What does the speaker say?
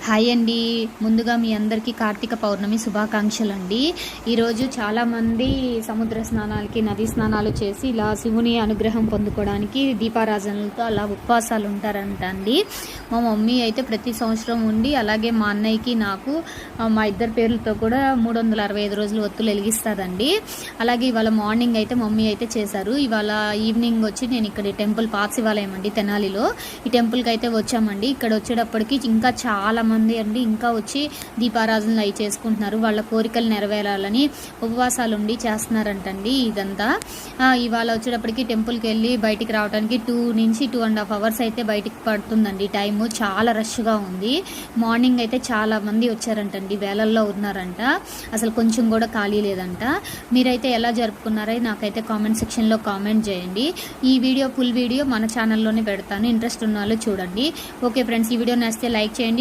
Hi అండి. ముందుగా మీ అందరికీ కార్తీక పౌర్ణమి శుభాకాంక్షలు అండి. ఈరోజు చాలామంది సముద్ర స్నానాలకి, నదీ స్నానాలు చేసి ఇలా శివుని అనుగ్రహం పొందుకోవడానికి దీపారాజనలతో అలా ఉపవాసాలు ఉంటారంట అండి. మా మమ్మీ అయితే ప్రతి సంవత్సరం ఉండి, అలాగే మా అన్నయ్యకి, నాకు, మా ఇద్దరి పేర్లతో కూడా 365 రోజులు ఒత్తులు వెలిగిస్తుందండి. అలాగే ఇవాళ మార్నింగ్ అయితే మమ్మీ అయితే చేశారు. ఇవాళ ఈవినింగ్ వచ్చి నేను ఇక్కడ టెంపుల్ పాత శివాలయం అండి తెనాలిలో, ఈ టెంపుల్కి అయితే వచ్చామండి. ఇక్కడ వచ్చేటప్పటికి ఇంకా చాలా మంది అండి ఇంకా వచ్చి దీపారాధనలు అవి చేసుకుంటున్నారు. వాళ్ళ కోరికలు నెరవేరాలని ఉపవాసాలు ఉండి చేస్తున్నారంటండి ఇదంతా. ఇవాళ వచ్చేటప్పటికి టెంపుల్కి వెళ్ళి బయటికి రావడానికి 2 నుంచి 2.5 అవర్స్ అయితే బయటికి పడుతుందండి టైము. చాలా రష్గా ఉంది. మార్నింగ్ అయితే చాలా మంది వచ్చారంటండి, వేలల్లో ఉన్నారంట. అసలు కొంచెం కూడా ఖాళీ లేదంట. మీరైతే ఎలా జరుపుకున్నారో నాకైతే కామెంట్ సెక్షన్లో కామెంట్ చేయండి. ఈ వీడియో ఫుల్ వీడియో మన ఛానల్లోనే పెడతాను, ఇంట్రెస్ట్ ఉన్న వాళ్ళు చూడండి. ఓకే ఫ్రెండ్స్, ఈ వీడియో నచ్చితే లైక్ చేయండి.